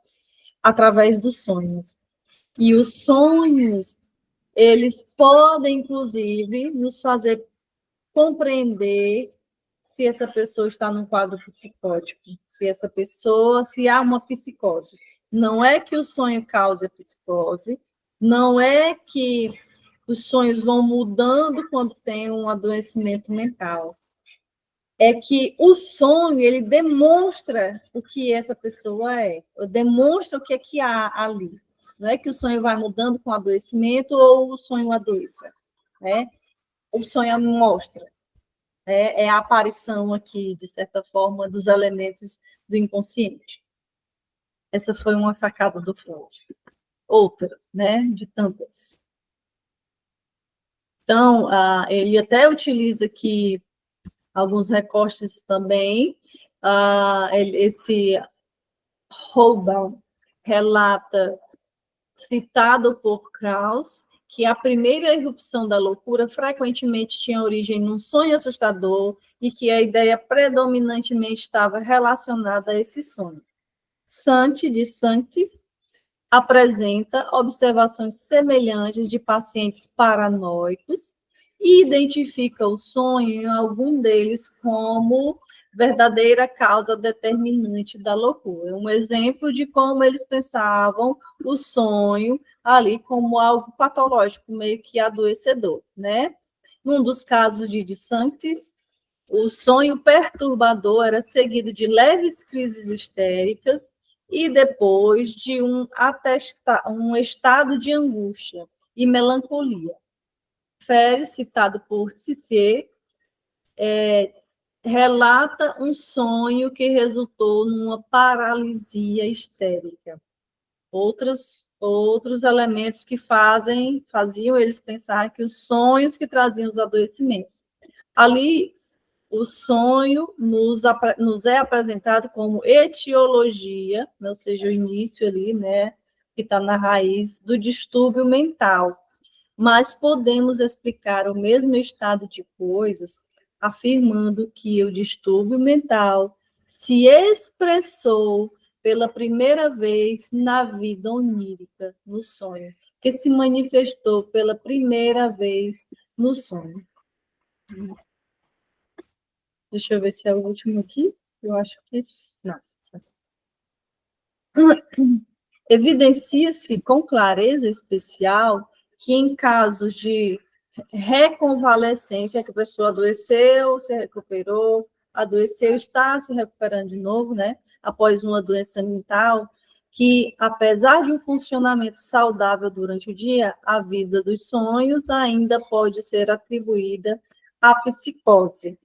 através dos sonhos. E os sonhos, eles podem, inclusive, nos fazer compreender se essa pessoa está num quadro psicótico, se há uma psicose. Não é que o sonho cause a psicose, não é que os sonhos vão mudando quando tem um adoecimento mental. É que o sonho, ele demonstra o que essa pessoa é, demonstra o que é que há ali. Não é que o sonho vai mudando com o adoecimento ou o sonho adoeça, né? O sonho mostra. É a aparição aqui, de certa forma, dos elementos do inconsciente. Essa foi uma sacada do Freud. Outras, né, de tantas. Então, ele até utiliza aqui alguns recortes também. Esse Holbaum, relata, citado por Krauss, que a primeira irrupção da loucura frequentemente tinha origem num sonho assustador e que a ideia predominantemente estava relacionada a esse sonho. De Santis, apresenta observações semelhantes de pacientes paranoicos e identifica o sonho em algum deles como verdadeira causa determinante da loucura. Um exemplo de como eles pensavam o sonho ali como algo patológico, meio que adoecedor, né? Num dos casos de Santis, o sonho perturbador era seguido de leves crises histéricas e depois de um estado de angústia e melancolia. Ferry, citado por Tissier, relata um sonho que resultou numa paralisia histérica. Outros elementos que faziam eles pensar que os sonhos que traziam os adoecimentos. Ali, o sonho nos é apresentado como etiologia, ou seja, o início ali, né, que está na raiz do distúrbio mental. Mas podemos explicar o mesmo estado de coisas afirmando que o distúrbio mental se expressou pela primeira vez na vida onírica, no sonho, que se manifestou pela primeira vez no sonho. Deixa eu ver se é o último aqui. Eu acho que não. Evidencia-se com clareza especial que em casos de reconvalescência, que a pessoa adoeceu, se recuperou, adoeceu, está se recuperando de novo, né? Após uma doença mental, que apesar de um funcionamento saudável durante o dia, a vida dos sonhos ainda pode ser atribuída à psicose,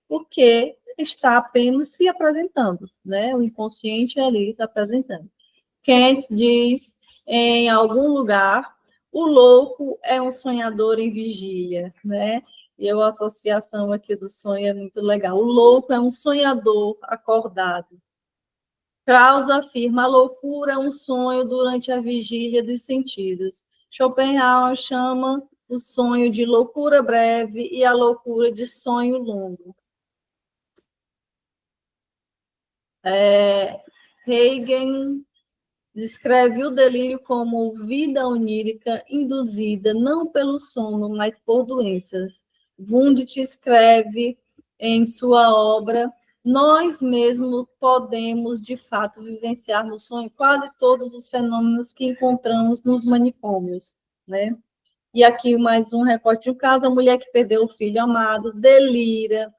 porque está apenas se apresentando, né? O inconsciente ali está apresentando. Kant diz em algum lugar, o louco é um sonhador em vigília, né? E a associação aqui do sonho é muito legal. O louco é um sonhador acordado. Krauss afirma a loucura é um sonho durante a vigília dos sentidos. Schopenhauer chama o sonho de loucura breve e a loucura de sonho longo. Hegel descreve o delírio como vida onírica induzida não pelo sono, mas por doenças. Wundt escreve em sua obra: nós mesmos podemos, de fato, vivenciar no sonho quase todos os fenômenos que encontramos nos manicômios, né? E aqui mais um recorte de um caso: a mulher que perdeu o filho amado delira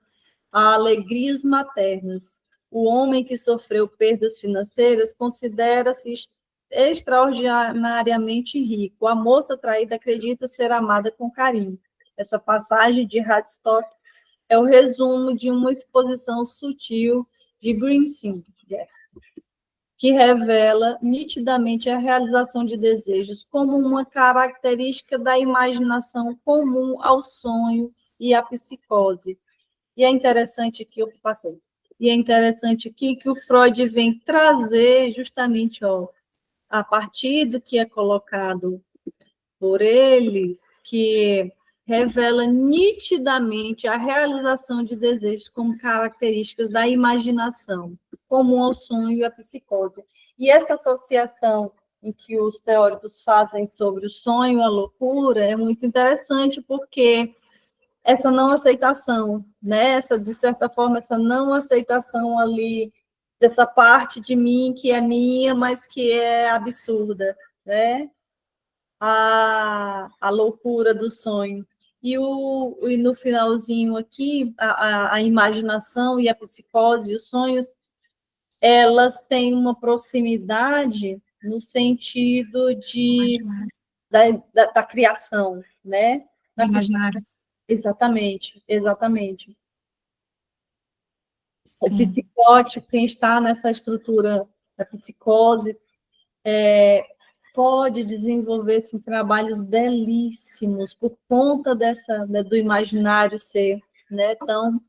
a alegrias maternas. O homem que sofreu perdas financeiras considera-se extraordinariamente rico. A moça traída acredita ser amada com carinho. Essa passagem de Hadstock é o resumo de uma exposição sutil de Greensinger, que revela nitidamente a realização de desejos como uma característica da imaginação comum ao sonho e à psicose. E é interessante que eu passei. E é interessante aqui que o Freud vem trazer justamente, a partir do que é colocado por ele, que revela nitidamente a realização de desejos como características da imaginação, comum ao sonho e à psicose. E essa associação em que os teóricos fazem sobre o sonho e a loucura é muito interessante, porque essa não aceitação, né? De certa forma, essa não aceitação ali dessa parte de mim que é minha, mas que é absurda, né? A loucura do sonho. E no finalzinho aqui, a imaginação e a psicose e os sonhos, elas têm uma proximidade no sentido da criação, né? Imaginário. Exatamente. O psicótico, quem está nessa estrutura da psicose, pode desenvolver trabalhos belíssimos por conta do imaginário ser, né, tão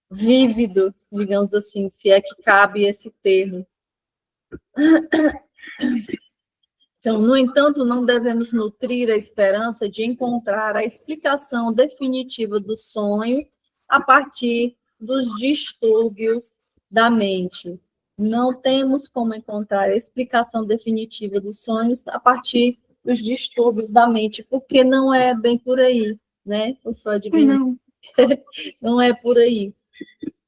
vívido, digamos assim, se é que cabe esse termo. Então, no entanto, não devemos nutrir a esperança de encontrar a explicação definitiva do sonho a partir dos distúrbios da mente. Não temos como encontrar a explicação definitiva dos sonhos a partir dos distúrbios da mente, porque não é bem por aí, né? O Freud Não. não é por aí.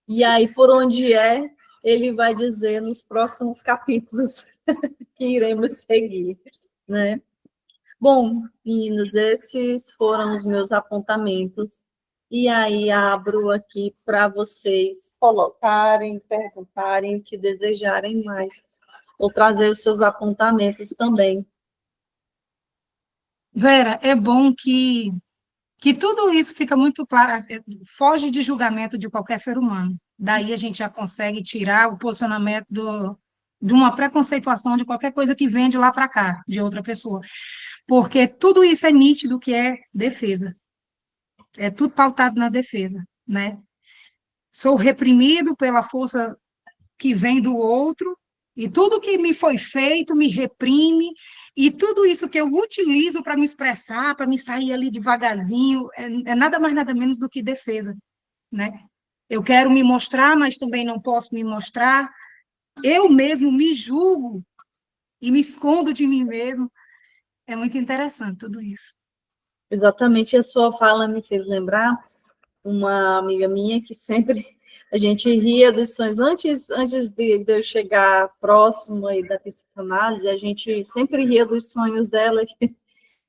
E aí, por onde é, ele vai dizer nos próximos capítulos que iremos seguir, né? Bom, meninos, esses foram os meus apontamentos. E aí abro aqui para vocês colocarem, perguntarem o que desejarem mais, ou trazer os seus apontamentos também. Vera, é bom que tudo isso fica muito claro, foge de julgamento de qualquer ser humano. Daí a gente já consegue tirar o posicionamento de uma preconceituação de qualquer coisa que vem de lá para cá, de outra pessoa. Porque tudo isso é nítido que é defesa. É tudo pautado na defesa, né? Sou reprimido pela força que vem do outro, e tudo que me foi feito me reprime, e tudo isso que eu utilizo para me expressar, para me sair ali devagarzinho, é nada mais, nada menos do que defesa, né? Eu quero me mostrar, mas também não posso me mostrar. Eu mesmo me julgo e me escondo de mim mesmo. É muito interessante tudo isso. Exatamente, a sua fala me fez lembrar uma amiga minha que sempre a gente ria dos sonhos. Antes de eu chegar próximo aí da psicanálise, a gente sempre ria dos sonhos dela, que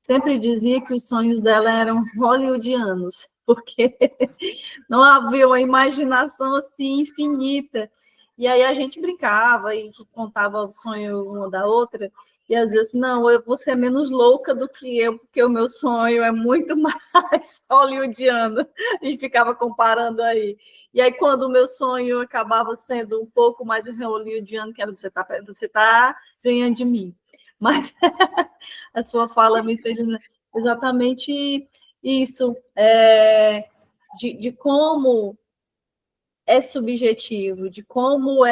sempre dizia que os sonhos dela eram hollywoodianos, porque não havia uma imaginação assim infinita. E aí a gente brincava e contava o sonho uma da outra, e às vezes, não, eu vou ser menos louca do que eu, porque o meu sonho é muito mais hollywoodiano. A gente ficava comparando aí. E aí, quando o meu sonho acabava sendo um pouco mais hollywoodiano, que era você tá ganhando de mim. Mas a sua fala me fez exatamente isso, de como é subjetivo, de como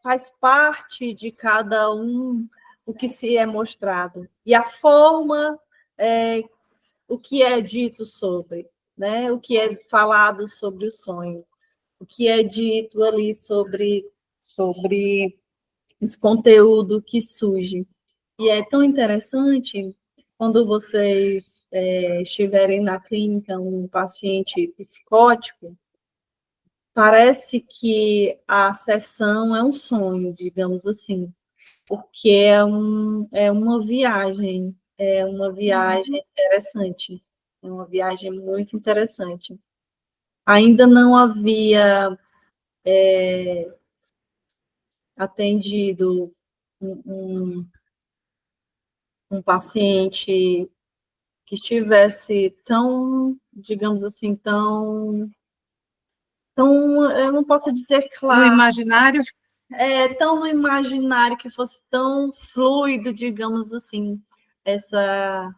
faz parte de cada um o que se é mostrado, e a forma, o que é dito sobre, né? O que é falado sobre o sonho, o que é dito ali sobre esse conteúdo que surge. E é tão interessante quando vocês estiverem na clínica um paciente psicótico, parece que a sessão é um sonho, digamos assim, porque é uma viagem interessante, é uma viagem muito interessante. Ainda não havia atendido um paciente que estivesse tão, digamos assim, tão, eu não posso dizer No claro, imaginário, tão no imaginário, que fosse tão fluido, digamos assim, essa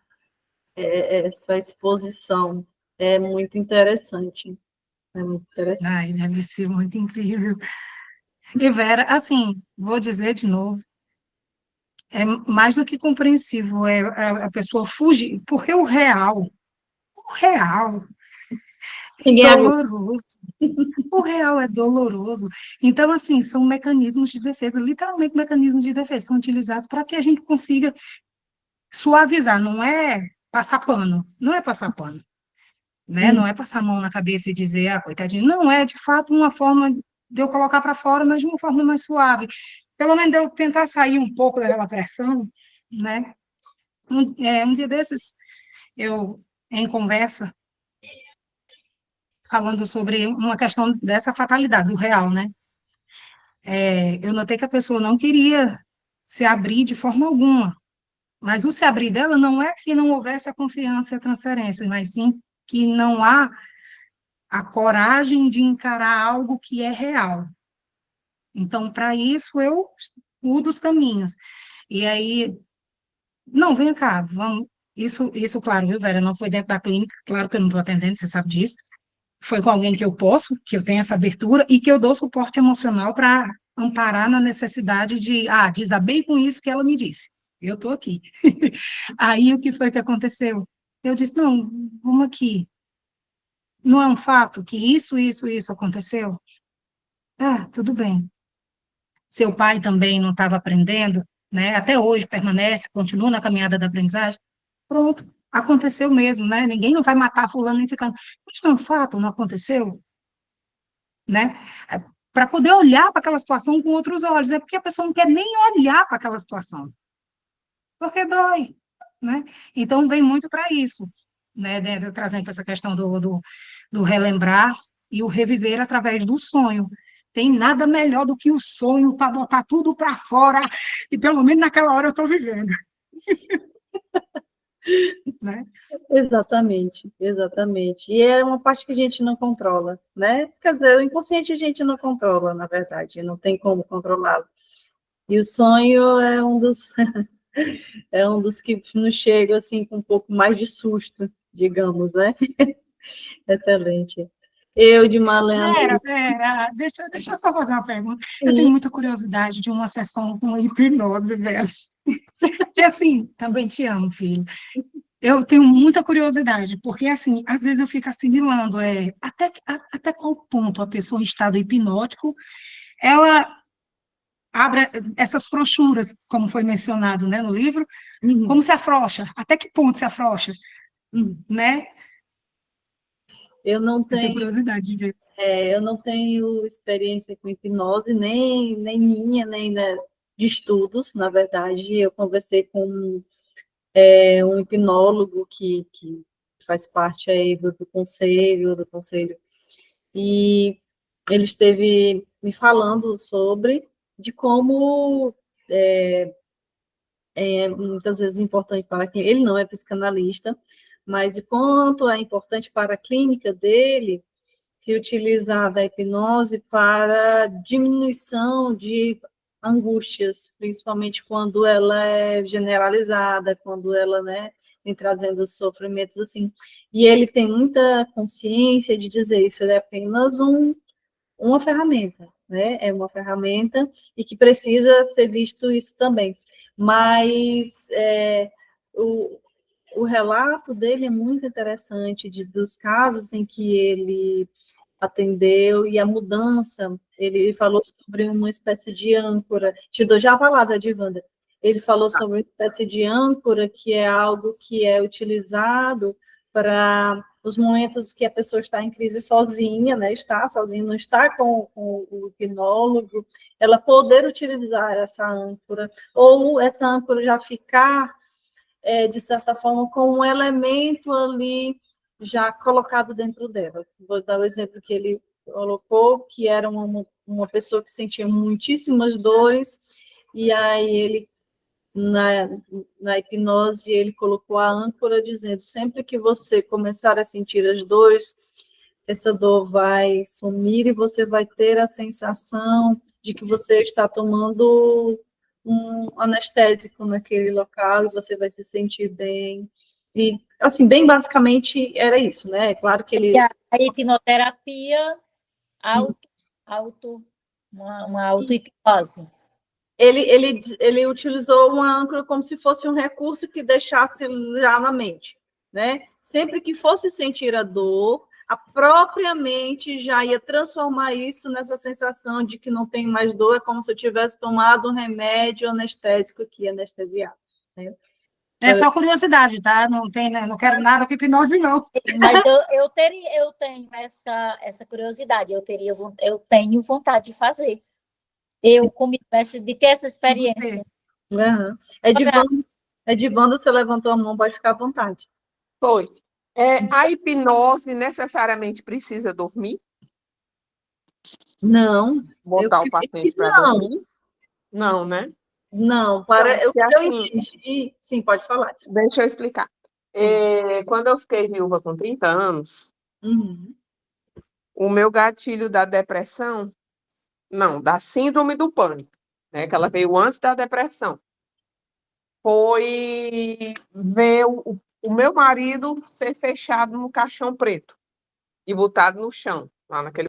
exposição. É muito interessante. É muito interessante. ai, deve ser muito incrível. E Vera, assim, vou dizer de novo, é mais do que compreensivo, a pessoa fugir, porque o real é Ninguém aguenta. doloroso. O real é doloroso. Então, assim, são mecanismos de defesa, literalmente mecanismos de defesa, são utilizados para que a gente consiga suavizar, não é passar pano, não é passar pano, né? Não é passar a mão na cabeça e dizer, ah, coitadinho, não, é de fato uma forma de eu colocar para fora, mas de uma forma mais suave. Pelo menos de eu tentar sair um pouco daquela pressão, né? Um dia desses, eu, em conversa, falando sobre uma questão dessa fatalidade, do real, né? Eu notei que a pessoa não queria se abrir de forma alguma, mas o se abrir dela não é que não houvesse a confiança e a transferência, mas sim que não há a coragem de encarar algo que é real. Então, para isso, eu mudo os caminhos. E aí, não, vem cá, vamos. Isso, claro, viu, Vera? Não foi dentro da clínica, claro que eu não estou atendendo, você sabe disso. Foi com alguém que eu posso, que eu tenho essa abertura e que eu dou suporte emocional para amparar na necessidade de, desabei com isso que ela me disse. Eu estou aqui. Aí, o que foi que aconteceu? Eu disse, não, vamos aqui. Não é um fato que isso aconteceu? Tudo bem. Seu pai também não estava aprendendo, né? Até hoje permanece, continua na caminhada da aprendizagem. Pronto, aconteceu mesmo, né? Ninguém não vai matar fulano nesse canto. Isso não é um fato, não aconteceu, né? Para poder olhar para aquela situação com outros olhos. É porque a pessoa não quer nem olhar para aquela situação, porque dói, né? Então, vem muito para isso, né? Trazendo essa questão do relembrar e o reviver através do sonho. Tem nada melhor do que o sonho para botar tudo para fora, e pelo menos naquela hora eu estou vivendo. Né? Exatamente, exatamente. E é uma parte que a gente não controla, né? Quer dizer, o inconsciente a gente não controla, na verdade, não tem como controlá-lo. E o sonho é um dos é um dos que nos chega assim com um pouco mais de susto, digamos, né? Excelente. Eu de Maléndro. Vera, deixa eu só fazer uma pergunta. Eu tenho Sim. muita curiosidade de uma sessão com hipnose, velho. Que assim, também te amo, filho. Eu tenho muita curiosidade, porque assim, às vezes eu fico assimilando, até qual ponto a pessoa em estado hipnótico, ela abre essas frouxuras, como foi mencionado, né, no livro, como se afrouxa, até que ponto se afrouxa, né? Eu não Eu tenho tenho, curiosidade de ver. eu não tenho experiência com hipnose, nem minha, nem né, de estudos, na verdade. Eu conversei com um hipnólogo que faz parte aí do conselho, e ele esteve me falando de como muitas vezes importante para quem ele não é psicanalista, mas de quanto é importante para a clínica dele se utilizar da hipnose para diminuição de angústias, principalmente quando ela é generalizada, quando ela, né, vem trazendo sofrimentos assim. E ele tem muita consciência de dizer isso é apenas uma ferramenta, né? É uma ferramenta e que precisa ser visto isso também. Mas o relato dele é muito interessante dos casos em que ele atendeu e a mudança. Ele falou sobre uma espécie de âncora. Te dou já a palavra, Divanda. Ele falou sobre uma espécie de âncora, que é algo que é utilizado para os momentos que a pessoa está em crise sozinha, né? Está sozinha, não está com o hipnólogo, ela poder utilizar essa âncora, ou essa âncora já ficar, de certa forma, com um elemento ali já colocado dentro dela. Vou dar o exemplo que ele colocou, que era uma pessoa que sentia muitíssimas dores, e aí ele, na hipnose, ele colocou a âncora dizendo, sempre que você começar a sentir as dores, essa dor vai sumir e você vai ter a sensação de que você está tomando um anestésico naquele local e você vai se sentir bem. E, assim, bem basicamente era isso, né? É claro que ele... E a hipnoterapia, uma auto-hipnose. Ele utilizou uma âncora como se fosse um recurso que deixasse já na mente, né? Sempre que fosse sentir a dor, a própria mente já ia transformar isso nessa sensação de que não tem mais dor, é como se eu tivesse tomado um remédio anestésico que ia anestesiar, né? É só curiosidade, tá? Não tem, né? Não quero nada com hipnose, não. Mas eu tenho essa curiosidade, eu tenho vontade de fazer. Comigo, de ter essa experiência. Uhum. Edivanda, você levantou a mão, pode ficar à vontade. Foi. A hipnose necessariamente precisa dormir? Não. Botar o paciente para dormir? Não, né? Não, eu entendi. Sim, pode falar. Deixa eu explicar. Quando eu fiquei viúva com 30 anos, o meu gatilho da depressão, não, da síndrome do pânico, né, que ela veio antes da depressão, foi ver o meu marido ser fechado no caixão preto e botado no chão, lá naquele